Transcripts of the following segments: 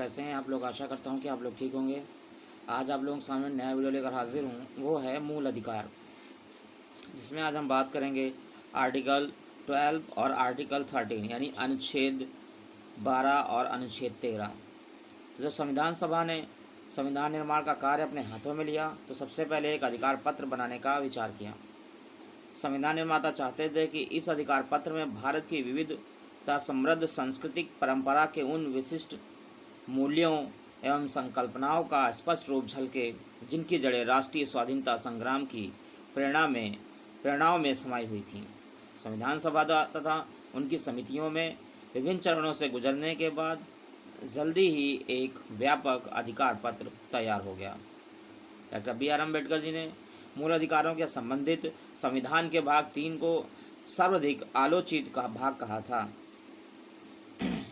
कैसे हैं आप लोग। आशा करता हूं कि आप लोग ठीक होंगे। आज आप लोगों के सामने नया वीडियो लेकर हाजिर हूं, वो है मूल अधिकार, जिसमें आज हम बात करेंगे आर्टिकल 12 और आर्टिकल 13 यानी अनुच्छेद 12 और अनुच्छेद 13। तो जब संविधान सभा ने संविधान निर्माण का कार्य अपने हाथों में लिया तो सबसे पहले एक अधिकार पत्र बनाने का विचार किया। संविधान निर्माता चाहते थे कि इस अधिकार पत्र में भारत की विविधता समृद्ध सांस्कृतिक परंपरा के उन विशिष्ट मूल्यों एवं संकल्पनाओं का स्पष्ट रूप झलके जिनकी जड़ें राष्ट्रीय स्वाधीनता संग्राम की प्रेरणाओं में समाई हुई थी। संविधान सभा तथा उनकी समितियों में विभिन्न चरणों से गुजरने के बाद जल्दी ही एक व्यापक अधिकार पत्र तैयार हो गया। Doctor B.R. अम्बेडकर जी ने मूल अधिकारों के संबंधित संविधान के भाग 3 को सर्वाधिक आलोचित का भाग कहा था।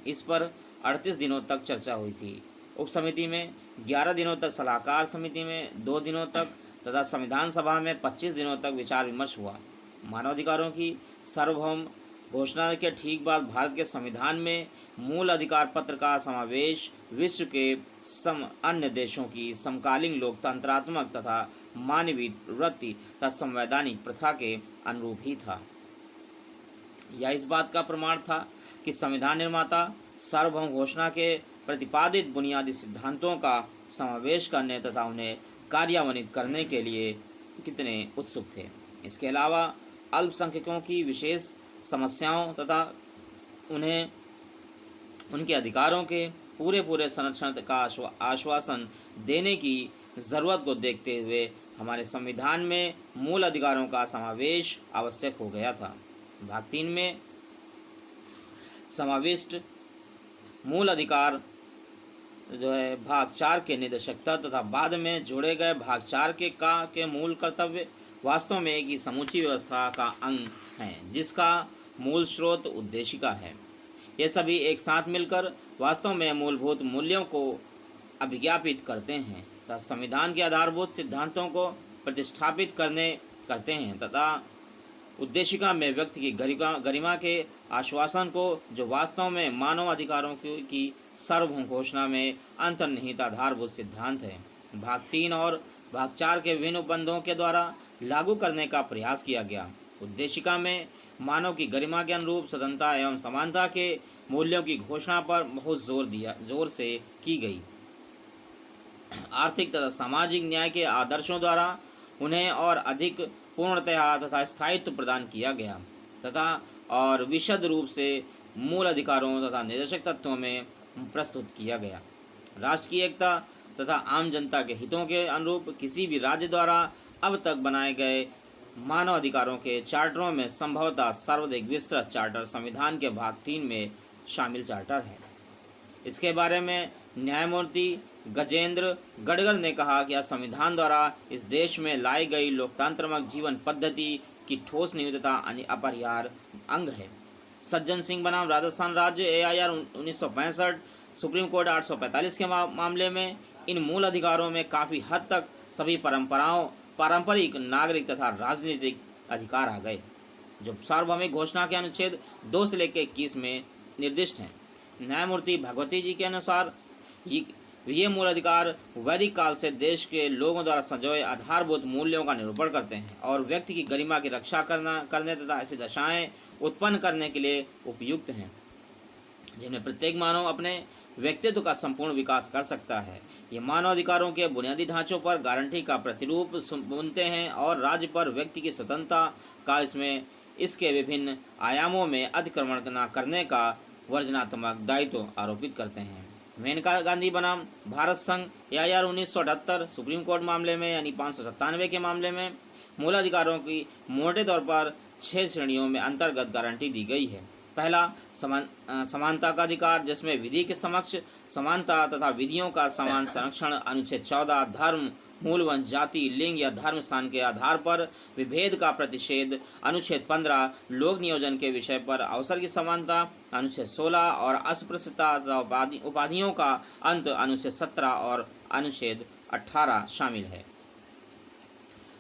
इस पर 38 दिनों तक चर्चा हुई थी। उप समिति में 11 दिनों तक, सलाहकार समिति में 2 दिनों तक तथा संविधान सभा में 25 दिनों तक विचार विमर्श हुआ। मानवाधिकारों की सार्वभौम घोषणा के ठीक बाद भारत के संविधान में मूल अधिकार पत्र का समावेश विश्व के अन्य देशों की समकालीन लोकतंत्रात्मक तथा मानवीय प्रवृत्ति तथा संवैधानिक प्रथा के अनुरूप ही था। यह इस बात का प्रमाण था कि संविधान निर्माता सार्वभौम घोषणा के प्रतिपादित बुनियादी सिद्धांतों का समावेश करने तथा उन्हें कार्यान्वित करने के लिए कितने उत्सुक थे। इसके अलावा अल्पसंख्यकों की विशेष समस्याओं तथा उन्हें उनके अधिकारों के पूरे संरक्षण का आश्वासन देने की ज़रूरत को देखते हुए हमारे संविधान में मूल अधिकारों का समावेश आवश्यक हो गया था। भाग 3 में समाविष्ट मूल अधिकार जो है भाग 4 के निर्देशकता तथा बाद में जोड़े गए भाग 4 के मूल कर्तव्य वास्तव में एक ही समूची व्यवस्था का अंग हैं, जिसका मूल स्रोत उद्देशिका है। ये सभी एक साथ मिलकर वास्तव में मूलभूत मूल्यों को अभिज्ञापित करते हैं तथा संविधान के आधारभूत सिद्धांतों को प्रतिष्ठापित करते हैं तथा उद्देशिका में व्यक्ति की गरिमा के आश्वासन को, जो वास्तव में मानव अधिकारों की सार्वभौम घोषणा में अंतर्निहित आधारभूत सिद्धांत है, भाग 3 और भाग 4 के विभिन्न उपबंधों के द्वारा लागू करने का प्रयास किया गया। उद्देशिका में मानव की गरिमा के अनुरूप स्वतंत्रता एवं समानता के मूल्यों की घोषणा पर बहुत जोर से की गई। आर्थिक तथा सामाजिक न्याय के आदर्शों द्वारा उन्हें और अधिक पूर्णतया तथा स्थायित्व प्रदान किया गया तथा और विशद रूप से मूल अधिकारों तथा निर्देशक तत्वों में प्रस्तुत किया गया। राष्ट्र की एकता तथा आम जनता के हितों के अनुरूप किसी भी राज्य द्वारा अब तक बनाए गए मानव अधिकारों के चार्टरों में संभवतः सर्वाधिक विस्तृत चार्टर संविधान के भाग 3 में शामिल चार्टर है। इसके बारे में न्यायमूर्ति गजेंद्र गडकर ने कहा कि यह संविधान द्वारा इस देश में लाई गई लोकतंत्रात्मक जीवन पद्धति की ठोस निविदता अपरिहार्य अंग है। सज्जन सिंह बनाम राजस्थान राज्य AIR 1965, सुप्रीम कोर्ट 845 के मामले में इन मूल अधिकारों में काफ़ी हद तक सभी पारंपरिक नागरिक तथा राजनीतिक अधिकार आ गए, जो सार्वभौमिक घोषणा के अनुच्छेद 2 से लेकर 21 में निर्दिष्ट हैं। न्यायमूर्ति भगवती जी के अनुसार ये मूल अधिकार वैदिक काल से देश के लोगों द्वारा संजोए आधारभूत मूल्यों का निरूपण करते हैं और व्यक्ति की गरिमा की रक्षा करने तथा ऐसी दशाएं उत्पन्न करने के लिए उपयुक्त हैं, जिनमें प्रत्येक मानव अपने व्यक्तित्व का संपूर्ण विकास कर सकता है। ये मानव अधिकारों के बुनियादी ढांचों पर गारंटी का प्रतिरूप बुनते हैं और राज्य पर व्यक्ति की स्वतंत्रता का इसके विभिन्न आयामों में अतिक्रमण न करने का वर्जनात्मक दायित्व आरोपित करते हैं। मेनका गांधी बनाम भारत संघ AIR 1978 सुप्रीम कोर्ट मामले में यानी 597 के मामले में मूल अधिकारों की मोटे तौर पर 6 श्रेणियों में अंतर्गत गारंटी दी गई है। पहला, समानता का अधिकार, जिसमें विधि के समक्ष समानता तथा विधियों का समान संरक्षण। अनुच्छेद 14, धर्म, मूल वंश, जाति, लिंग या धर्म स्थान के आधार पर विभेद का प्रतिषेध। अनुच्छेद 15, लोक नियोजन के विषय पर अवसर की समानता। अनुच्छेद 16 और अस्पृश्यता तथा उपाधियों का अंत। अनुच्छेद 17 और अनुच्छेद 18 शामिल है।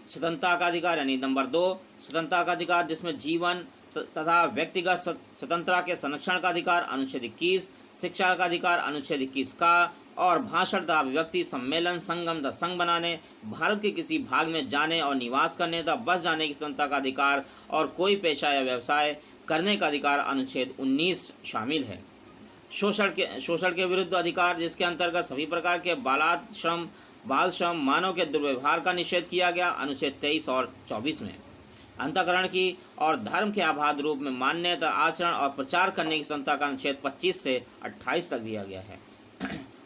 स्वतंत्रता का अधिकार यानी नंबर 2, स्वतंत्रता का अधिकार, जिसमें जीवन तथा व्यक्तिगत स्वतंत्रता के संरक्षण का अधिकार। अनुच्छेद 21, शिक्षा का अधिकार। अनुच्छेद 21 का और भाषण तथा अभिव्यक्ति, सम्मेलन, संगम तथा संघ बनाने, भारत के किसी भाग में जाने और निवास करने तथा बस जाने की स्वतंत्रता का अधिकार और कोई पेशा या व्यवसाय करने का अधिकार अनुच्छेद 19 शामिल है। शोषण के विरुद्ध अधिकार, जिसके अंतर्गत सभी प्रकार के बालाश्रम, बाल श्रम, मानव के दुर्व्यवहार का निषेध किया गया, अनुच्छेद 23 और 24 में। अंतःकरण की और धर्म के आबाद रूप में मानने तथा आचरण और प्रचार करने की स्वतंत्रता का अनुच्छेद 25 से 28 तक दिया गया है।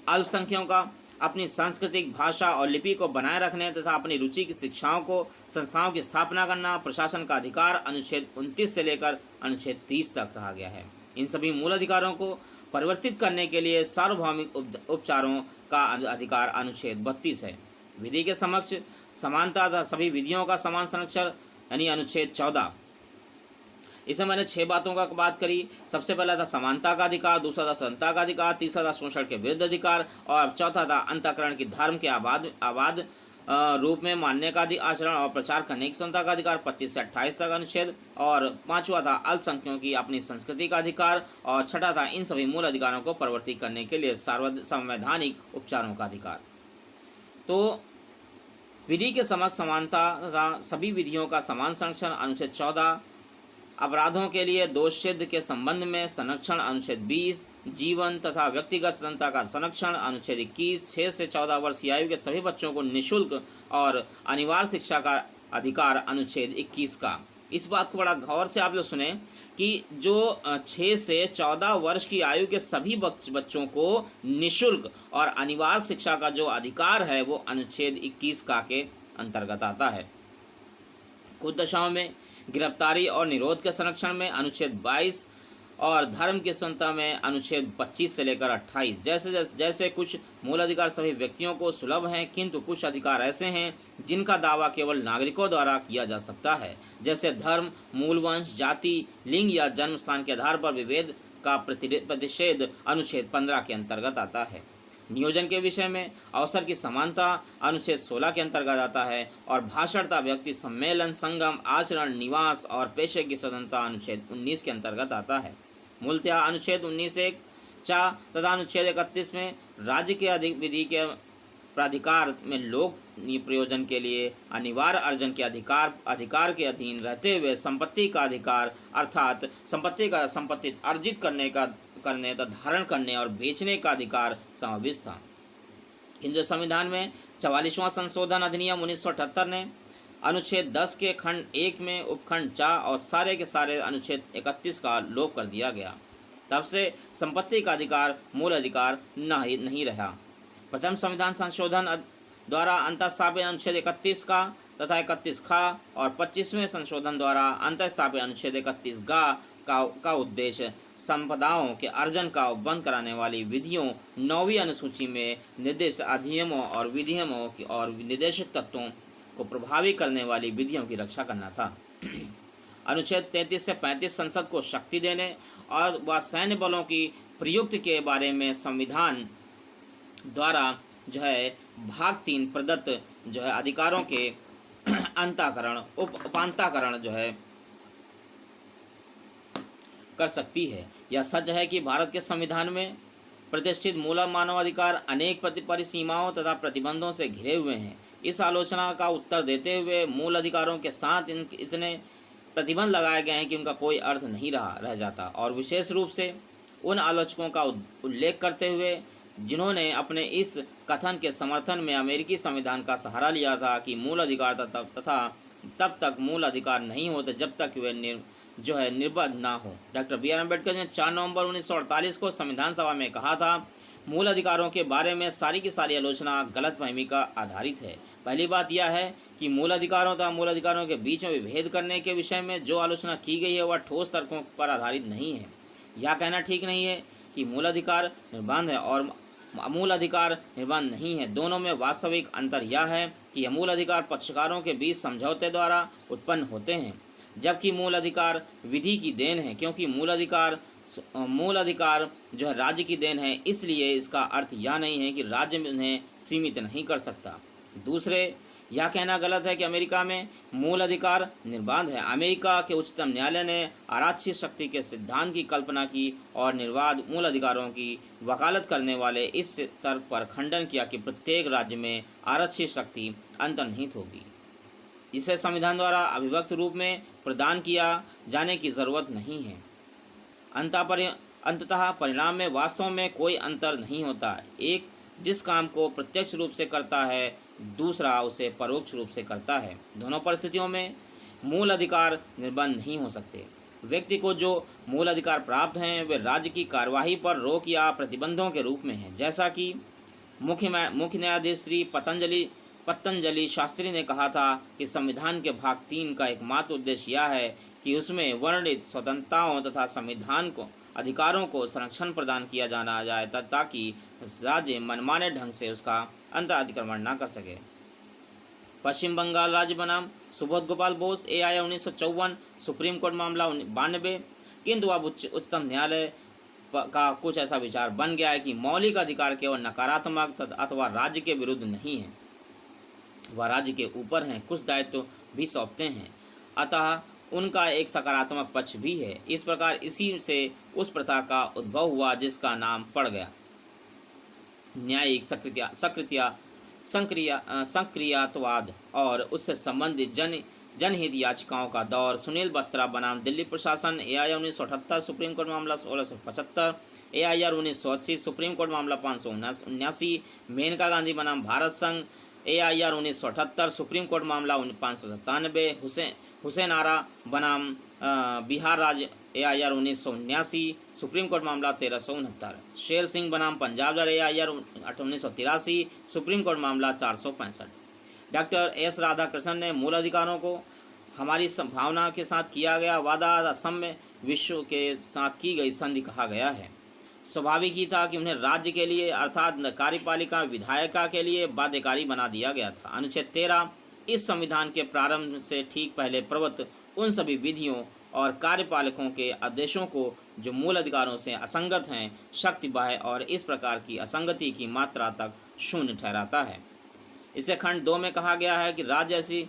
अल्पसंख्यकों का अपनी सांस्कृतिक भाषा और लिपि को बनाए रखने तथा अपनी रुचि की शिक्षाओं को संस्थाओं की स्थापना करना, प्रशासन का अधिकार अनुच्छेद 29 से लेकर अनुच्छेद 30 तक कहा गया है। इन सभी मूल अधिकारों को परिवर्तित करने के लिए सार्वभौमिक उपचारों का अधिकार अनुच्छेद 32 है। विधि के समक्ष समानता तथा सभी विधियों का समान संरक्षण यानी अनुच्छेद 14। इसमें मैंने 6 बातों का बात करी। सबसे पहला था समानता का अधिकार, दूसरा था स्वतंत्रता का अधिकार, तीसरा था शोषण के विरुद्ध अधिकार और चौथा था अंतःकरण की धर्म के आबाद रूप में मानने का आचरण और प्रचार करने की स्वतंत्रता का अधिकार 25 से 28 तक अनुच्छेद, और पांचवा था अल्पसंख्यकों की अपनी संस्कृति का अधिकार, और छठा था इन सभी मूल अधिकारों को परिवर्तित करने के लिए संवैधानिक उपचारों का अधिकार। तो विधि के समक्ष समानता तथा सभी विधियों का समान संरक्षण अनुच्छेद 14, अपराधों के लिए दोष सिद्ध के संबंध में संरक्षण अनुच्छेद 20, जीवन तथा व्यक्तिगत स्वतंत्रता का संरक्षण अनुच्छेद 21, 6 से 14 वर्ष की आयु के सभी बच्चों को निःशुल्क और अनिवार्य शिक्षा का अधिकार अनुच्छेद 21 का। इस बात को बड़ा गौर से आप लोग सुने कि जो 6 से 14 वर्ष की आयु के सभी बच्चों को निःशुल्क और अनिवार्य शिक्षा का जो अधिकार है वो अनुच्छेद 21 का के अंतर्गत आता है। कुछ दशाओं में गिरफ्तारी और निरोध के संरक्षण में अनुच्छेद 22 और धर्म की स्वतंत्रता में अनुच्छेद 25 से लेकर 28। जैसे कुछ मूल अधिकार सभी व्यक्तियों को सुलभ हैं, किंतु कुछ अधिकार ऐसे हैं जिनका दावा केवल नागरिकों द्वारा किया जा सकता है, जैसे धर्म, मूल वंश, जाति, लिंग या जन्म स्थान के आधार पर विभेद का प्रतिषेध अनुच्छेद 15 के अंतर्गत आता है। नियोजन के विषय में अवसर की समानता अनुच्छेद 16 के अंतर्गत आता है, और भाषण तथा व्यक्ति, सम्मेलन, संगम, आचरण, निवास और पेशे की स्वतंत्रता अनुच्छेद 19 के अंतर्गत आता है। मूलतः अनुच्छेद 19(1)(4) तथा अनुच्छेद 31 में राज्य के अधिक विधि के प्राधिकार में लोक प्रयोजन के लिए अनिवार्य अर्जन के अधिकार के अधीन रहते हुए संपत्ति का अधिकार अर्थात संपत्ति अर्जित करने तथा धारण करने और बेचने का अधिकार समाविष्ट था। हिंदू संविधान में 44वां संशोधन अधिनियम 1978 ने अनुच्छेद 10 के खंड 1 में उपखंड 4 और सारे के सारे अनुच्छेद 31 का लोप कर दिया गया। तब से संपत्ति का अधिकार मूल अधिकार नहीं रहा। प्रथम संविधान संशोधन द्वारा अंतःस्थापित अनुच्छेद 31 का तथा 31 खा और 25वें संशोधन द्वारा अंतःस्थापित अनुच्छेद 31 का उद्देश्य संपदाओं के अर्जन का बंद कराने वाली विधियों 9वीं अनुसूची में निर्दिष्ट अधिनियमों और विधियमों और निर्देशक तत्वों को प्रभावी करने वाली विधियों की रक्षा करना था। अनुच्छेद 33 से 35 संसद को शक्ति देने और व सैन्य बलों की प्रयुक्त के बारे में संविधान द्वारा जो है भाग 3 प्रदत्त जो है अधिकारों के अंतःकरण उपांतःकरण जो है कर सकती है। यह सच है कि भारत के संविधान में प्रतिष्ठित मूल मानवाधिकार अनेक परिसीमाओं तथा प्रतिबंधों से घिरे हुए हैं। इस आलोचना का उत्तर देते हुए मूल अधिकारों के साथ इतने प्रतिबंध लगाए गए हैं कि उनका कोई अर्थ नहीं रह जाता, और विशेष रूप से उन आलोचकों का उल्लेख करते हुए जिन्होंने अपने इस कथन के समर्थन में अमेरिकी संविधान का सहारा लिया था कि मूल अधिकार तथा तब तक मूल अधिकार नहीं होते जब तक वे निर्बद्ध ना हो। डॉक्टर बी आर अम्बेडकर ने 4 नवंबर 1948 को संविधान सभा में कहा था, मूल अधिकारों के बारे में सारी की सारी आलोचना गलतफहमी का आधारित है। पहली बात यह है कि मूल अधिकारों तथा मूल अधिकारों के बीच में विभेद करने के विषय में जो आलोचना की गई है वह ठोस तर्कों पर आधारित नहीं है। यह कहना ठीक नहीं है कि मूल अधिकार निर्बाध है और मूल अधिकार निर्बाध नहीं है। दोनों में वास्तविक अंतर यह है कि यह मूल अधिकार पक्षकारों के बीच समझौते द्वारा उत्पन्न होते हैं, जबकि मूल अधिकार विधि की देन है, क्योंकि मूल अधिकार जो है राज्य की देन है। इसलिए इसका अर्थ यह नहीं है कि राज्य उन्हें सीमित नहीं कर सकता। दूसरे, यह कहना गलत है कि अमेरिका में मूल अधिकार निर्बाध है। अमेरिका के उच्चतम न्यायालय ने आरक्षित शक्ति के सिद्धांत की कल्पना की और निर्बाध मूल अधिकारों की वकालत करने वाले इस तर्क पर खंडन किया कि प्रत्येक राज्य में आरक्षित शक्ति अंतर्निहित होगी। इसे संविधान द्वारा अविभक्त रूप में प्रदान किया जाने की जरूरत नहीं है। अंततः परिणाम में वास्तव में कोई अंतर नहीं होता। एक जिस काम को प्रत्यक्ष रूप से करता है, दूसरा उसे परोक्ष रूप से करता है। दोनों परिस्थितियों में मूल अधिकार निर्बंध नहीं हो सकते। व्यक्ति को जो मूल अधिकार प्राप्त हैं वे राज्य की कार्यवाही पर रोक या प्रतिबंधों के रूप में हैं। जैसा कि मुख्य न्यायाधीश श्री पतंजलि शास्त्री ने कहा था कि संविधान के भाग 3 का एकमात्र उद्देश्य यह है कि उसमें वर्णित स्वतंत्रताओं तथा संविधान को अधिकारों को संरक्षण प्रदान किया जाना जाए ताकि राज्य मनमाने ढंग से उसका अंतर अतिक्रमण न कर सके। पश्चिम बंगाल राज्य बनाम Subodh Gopal Bose AIR 1954 supreme court मामला 92। किंतु अब उच्चतम न्यायालय का कुछ ऐसा विचार बन गया है कि मौलिक अधिकार केवल नकारात्मक अथवा राज्य के विरुद्ध नहीं है, वह राज्य के ऊपर हैं, कुछ दायित्व भी सौंपते हैं, अतः उनका एक सकारात्मक पक्ष भी है। इस प्रकार इसी से उस प्रथा का उद्भव हुआ जिसका नाम पड़ गया न्यायिक सक्रियतावाद और उससे संबंधित जनहित याचिकाओं का दौर। सुनील बत्रा बनाम दिल्ली प्रशासन AIR 1978 सुप्रीम कोर्ट मामला 1675, AIR 1980 सुप्रीम कोर्ट मामला 579, मेनका गांधी बनाम भारत संघ AIR 1978 सुप्रीम कोर्ट मामला 597, हुसैन आरा बनाम बिहार राज्य AIR 1979 सुप्रीम कोर्ट मामला 1369, शेर सिंह बनाम पंजाब राज्य AIR 1983 सुप्रीम कोर्ट मामला 465। डॉक्टर S राधाकृष्णन ने मूल अधिकारों को हमारी संभावना के साथ किया गया वादा असम में विश्व के साथ की गई संधि कहा गया है। स्वाभाविक ही था कि उन्हें राज्य के लिए अर्थात कार्यपालिका विधायिका के लिए बाध्यकारी बना दिया गया था। अनुच्छेद 13 इस संविधान के प्रारंभ से ठीक पहले प्रवृत्त उन सभी विधियों और कार्यपालकों के आदेशों को जो मूल अधिकारों से असंगत हैं, शक्ति बाह्य और इस प्रकार की असंगति की मात्रा तक शून्य ठहराता है। इसे खंड 2 में कहा गया है कि राज्य ऐसी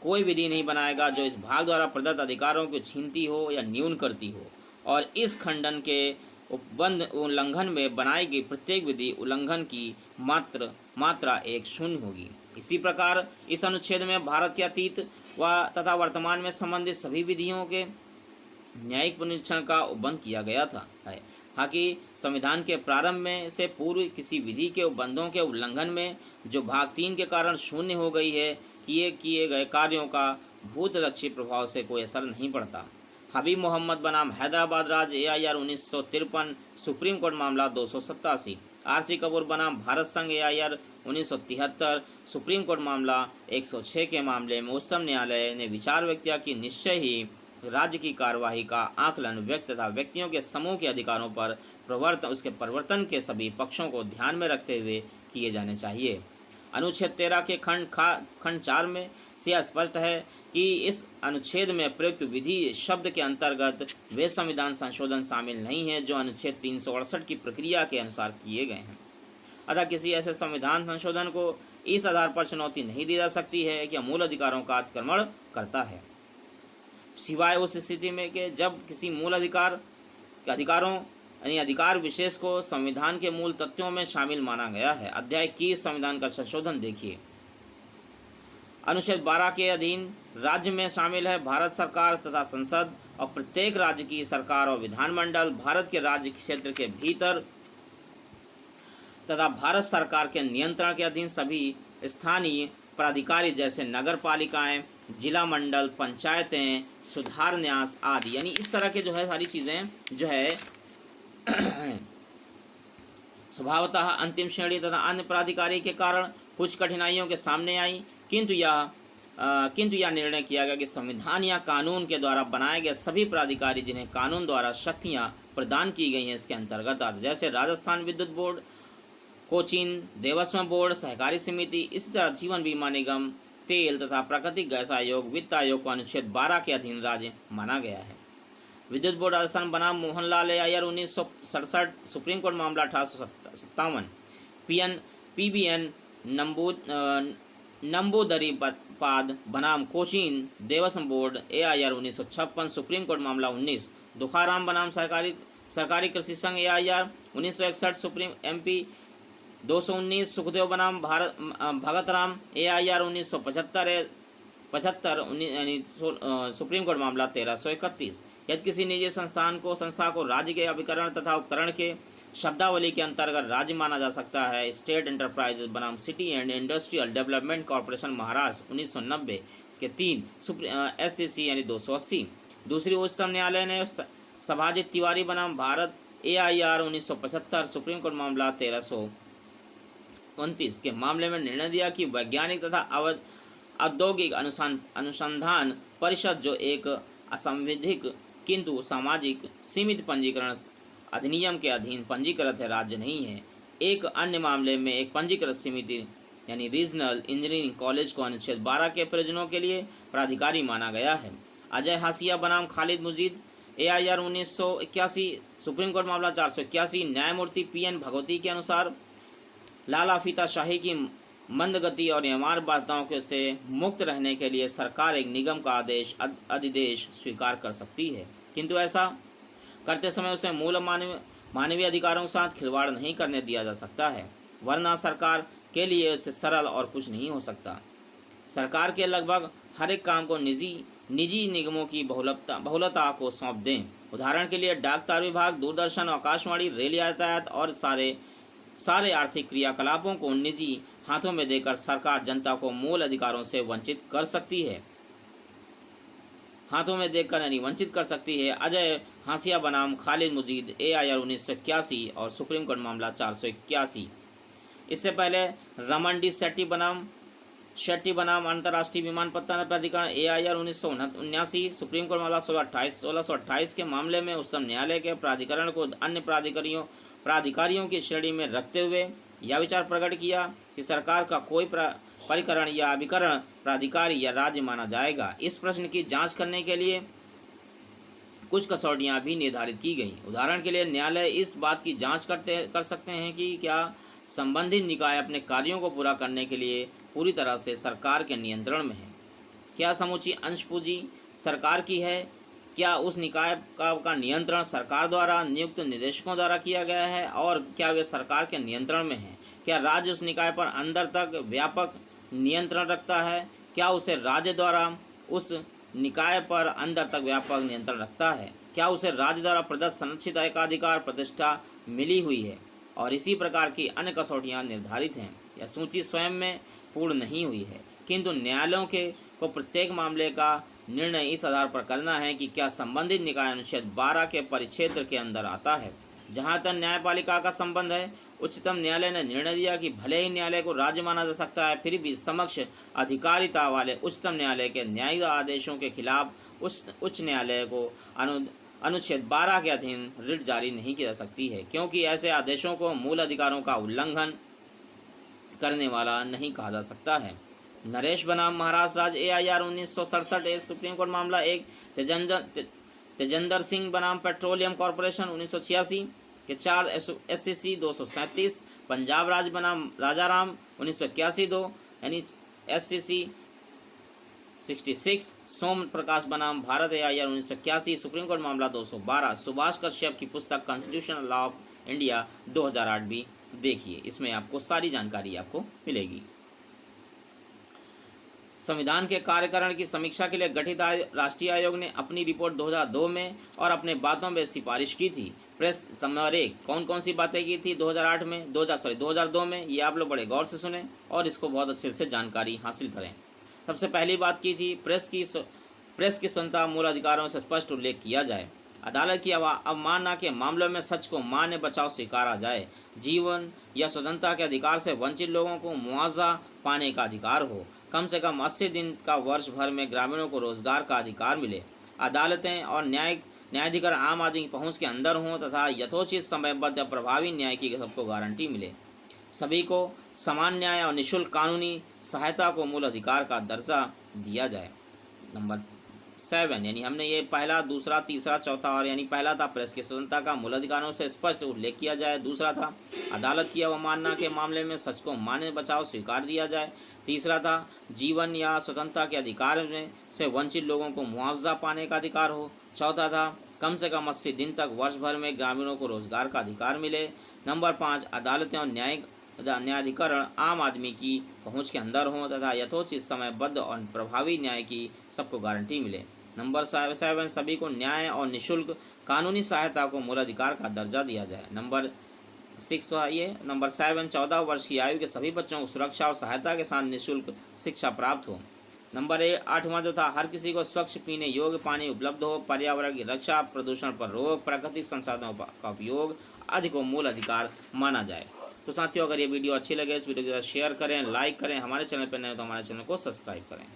कोई विधि नहीं बनाएगा जो इस भाग द्वारा प्रदत्त अधिकारों को छीनती हो या न्यून करती हो, और इस खंडन के उपबंध उल्लंघन में बनाई गई प्रत्येक विधि उल्लंघन की मात्रा एक शून्य होगी। इसी प्रकार इस अनुच्छेद में भारत के अतीत तथा वर्तमान में संबंधित सभी विधियों के न्यायिक पुनरीक्षण का उपबंध किया गया था है। हालांकि संविधान के प्रारंभ में से पूर्व किसी विधि के उपबंधों के उल्लंघन में जो भाग 3 के कारण शून्य हो गई है, किए गए कार्यों का भूतलक्षी प्रभाव से कोई असर नहीं पड़ता। हबीब मोहम्मद बनाम हैदराबाद राज्य AIR 1953 सुप्रीम कोर्ट मामला 287, RC कपूर बनाम भारत संघ AIR 1973 सुप्रीम कोर्ट मामला 106 के मामले में उच्चतम न्यायालय ने विचार व्यक्त किया कि निश्चय ही राज्य की कार्यवाही का आकलन व्यक्ति तथा व्यक्तियों के समूह के अधिकारों पर उसके परिवर्तन के सभी पक्षों को ध्यान में रखते हुए किए जाने चाहिए। अनुच्छेद 13 के खंड 4 में से स्पष्ट है कि इस अनुच्छेद में प्रयुक्त विधि शब्द के अंतर्गत वे संविधान संशोधन शामिल नहीं है जो अनुच्छेद 368 की प्रक्रिया के अनुसार किए गए हैं। अतः किसी ऐसे संविधान संशोधन को इस आधार पर चुनौती नहीं दी जा सकती है कि मूल अधिकारों का अतिक्रमण करता है, सिवाय उस स्थिति में कि जब किसी मूल अधिकारों यानी अधिकार विशेष को संविधान के मूल तथ्यों में शामिल माना गया है। अध्याय 21 संविधान का संशोधन देखिए। अनुच्छेद 12 के अधीन राज्य में शामिल है भारत सरकार तथा संसद, और प्रत्येक राज्य की सरकार और विधानमंडल भारत के राज्य क्षेत्र के भीतर तथा भारत सरकार के नियंत्रण के अधीन सभी स्थानीय प्राधिकारी जैसे नगर पालिकाएँ, जिला मंडल, पंचायतें, सुधार न्यास आदि, यानी इस तरह के जो है सारी चीज़ें जो है स्वभावतः अंतिम श्रेणी तथा अन्य प्राधिकारी के कारण कुछ कठिनाइयों के सामने आई, किंतु यह निर्णय किया गया कि संविधान या कानून के द्वारा बनाए गए सभी प्राधिकारी जिन्हें कानून द्वारा शक्तियां प्रदान की गई हैं इसके अंतर्गत आते, जैसे राजस्थान विद्युत बोर्ड, कोचीन देवस्व बोर्ड, सहकारी समिति, इसी तरह जीवन बीमा निगम, तेल तथा प्राकृतिक गैस आयोग, वित्त आयोग को अनुच्छेद 12 के अधीन राज्य माना गया है। विद्युत बोर्ड राजस्थान बनाम मोहनलाल AIR 1967 सुप्रीम कोर्ट मामला 1857, PBN नंबूदरीपाद बनाम कोचीन देवस्थान बोर्ड AIR 1956 सुप्रीम कोर्ट मामला 19। दुखाराम बनाम सरकारी कृषि संघ AIR 1961 सुप्रीम MP 219। सुखदेव बनाम भगतराम AIR 1975 यानी सुप्रीम कोर्ट मामला 1331। यदि किसी निजी संस्था को राज्य के अभिकरण तथा उपकरण के शब्दावली के अंतर्गत राज्य माना जा सकता है। स्टेट एंटरप्राइजेज बनाम city and industrial development corporation Maharashtra 1990 के 3 SCC यानी 280। दूसरी उच्चतम न्यायालय ने सभाजित तिवारी बनाम भारत AIR 1975 सुप्रीम कोर्ट मामला 1329 के मामले में निर्णय दिया कि वैज्ञानिक तथा औद्योगिक अनुसंधान परिषद जो एक असंविधिक किंतु सामाजिक सीमित पंजीकरण अधिनियम के अधीन पंजीकृत है, राज्य नहीं है। एक अन्य मामले में एक पंजीकृत समिति यानी रीजनल इंजीनियरिंग कॉलेज को अनुच्छेद 12 के प्रयोजनों के लिए प्राधिकारी माना गया है। अजय हासिया बनाम Khalid Mujeed AIR 1981 supreme court मामला 481। न्यायमूर्ति PN भगवती के अनुसार लाला फीताशाही की मंदगति और नियमानुवर्तिताओं से मुक्त रहने के लिए सरकार एक निगम का अधिदेश स्वीकार कर सकती है, किंतु ऐसा करते समय उसे मूल मानवीय अधिकारों के साथ खिलवाड़ नहीं करने दिया जा सकता है, वरना सरकार के लिए इससे सरल और कुछ नहीं हो सकता। सरकार के लगभग हर एक काम को निजी निगमों की बहुलता को सौंप दें। उदाहरण के लिए डाक तार विभाग, दूरदर्शन, आकाशवाणी, रेल यातायात और सारे आर्थिक क्रियाकलापों को निजी हाथों में देकर सरकार जनता को मूल अधिकारों से वंचित कर सकती है। वंचित कर सकती है। अजय हासिया बनाम खालिद मुजीद AIR 1981 और सुप्रीम कोर्ट मामला 481। इससे पहले रमन डी शेट्टी बनाम अंतर्राष्ट्रीय विमानपत्तन प्राधिकरण AIR 1979 सुप्रीम कोर्ट मामला 1628 के मामले में उच्चतम न्यायालय के प्राधिकरण को अन्य प्राधिकारियों की श्रेणी में रखते हुए यह विचार प्रकट किया कि सरकार का कोई परिकरण या अभिकरण प्राधिकारी या राज्य माना जाएगा। इस प्रश्न की जांच करने के लिए कुछ कसौटियां भी निर्धारित की गई। उदाहरण के लिए न्यायालय इस बात की जांच कर सकते हैं कि क्या संबंधित निकाय अपने कार्यों को पूरा करने के लिए पूरी तरह से सरकार के नियंत्रण में है, क्या समूची अंश पूंजी सरकार की है, क्या उस निकाय का नियंत्रण सरकार द्वारा नियुक्त निदेशकों द्वारा किया गया है और क्या वे सरकार के नियंत्रण में है, क्या राज्य उस निकाय पर अंदर तक व्यापक नियंत्रण रखता है, क्या उसे राज्य द्वारा उस निकाय पर अंदर तक व्यापक नियंत्रण रखता है, क्या उसे राज्य द्वारा प्रदत्त संरक्षित एकाधिकार प्रतिष्ठा मिली हुई है, और इसी प्रकार की अन्य कसौटियाँ निर्धारित हैं। यह सूची स्वयं में पूर्ण नहीं हुई है, किंतु न्यायालयों को प्रत्येक मामले का निर्णय इस आधार पर करना है कि क्या संबंधित निकाय अनुच्छेद 12 के परिक्षेत्र के अंदर आता है। जहाँ तक न्यायपालिका का संबंध है, उच्चतम न्यायालय ने निर्णय दिया कि भले ही न्यायालय को राज्य माना जा सकता है, फिर भी समक्ष अधिकारिता वाले उच्चतम न्यायालय के न्यायिक आदेशों के खिलाफ उच्च न्यायालय को अनुच्छेद 12 के अधीन रिट जारी नहीं की जा सकती है, क्योंकि ऐसे आदेशों को मूल अधिकारों का उल्लंघन करने वाला नहीं कहा जा सकता है। नरेश बनाम महाराष्ट्र राज्य AIR 1967 सुप्रीम कोर्ट मामला 1। तेजेंद्र सिंह बनाम पेट्रोलियम कॉरपोरेशन 1986 के 4 SCC 237। पंजाब राज्य बनाम राजाराम 1981 2 यानी SCC 66। सोम प्रकाश बनाम भारत AIR 1981 सुप्रीम कोर्ट मामला 212। सुभाष कश्यप की पुस्तक कॉन्स्टिट्यूशनल लॉ ऑफ इंडिया 2008 भी देखिए, इसमें आपको सारी जानकारी आपको मिलेगी। संविधान के कार्यकरण की समीक्षा के लिए गठित राष्ट्रीय आयोग ने अपनी रिपोर्ट 2002 में और अपने बातों में सिफारिश की थी। प्रेस नंबर 1 कौन कौन सी बातें की थी 2002 में, ये आप लोग बड़े गौर से सुने और इसको बहुत अच्छे से जानकारी हासिल करें। सबसे पहली बात की थी प्रेस की स्वतंत्रता मूल अधिकारों से स्पष्ट उल्लेख किया जाए। अदालत की अवमानना के मामलों में सच को मान्य बचाव स्वीकारा जाए। जीवन या स्वतंत्रता के अधिकार से वंचित लोगों को मुआवजा पाने का अधिकार हो। कम से कम 80 दिन का वर्ष भर में ग्रामीणों को रोजगार का अधिकार मिले। अदालतें और न्यायाधिकरण आम आदमी की पहुंच के अंदर हों तथा यथोचित समयबद्ध या प्रभावी न्याय की सबको गारंटी मिले। सभी को समान न्याय और निःशुल्क कानूनी सहायता को मूल अधिकार का दर्जा दिया जाए। नंबर 7 यानी हमने ये पहला, दूसरा, तीसरा, चौथा और यानी पहला था प्रेस की स्वतंत्रता का मूल अधिकारों से स्पष्ट उल्लेख किया जाए। दूसरा था अदालत की अवमानना के मामले में सच को मान्य बचाव स्वीकार दिया जाए। तीसरा था जीवन या स्वतंत्रता के अधिकार में से वंचित लोगों को मुआवजा पाने का अधिकार हो। चौथा था कम से कम 80 दिन तक वर्ष भर में ग्रामीणों को रोजगार का अधिकार मिले। नंबर 5 अदालतें और न्यायाधिकरण आम आदमी की पहुंच के अंदर हों तथा यथोचित समयबद्ध और प्रभावी न्याय की सबको गारंटी मिले। नंबर 7 सभी को न्याय और निःशुल्क कानूनी सहायता को मूल अधिकार का दर्जा दिया जाए। नंबर 7 14 वर्ष की आयु के सभी बच्चों को सुरक्षा और सहायता के साथ निःशुल्क शिक्षा प्राप्त हो। नंबर 8वां जो था हर किसी को स्वच्छ पीने योग्य पानी उपलब्ध हो। पर्यावरण की रक्षा, प्रदूषण पर रोक, प्राकृतिक संसाधनों का उपयोग आदि को मूल अधिकार माना जाए। तो साथियों, अगर ये वीडियो अच्छी लगे इस वीडियो को शेयर करें, लाइक करें, हमारे चैनल पर नए हो तो हमारे चैनल को सब्सक्राइब करें।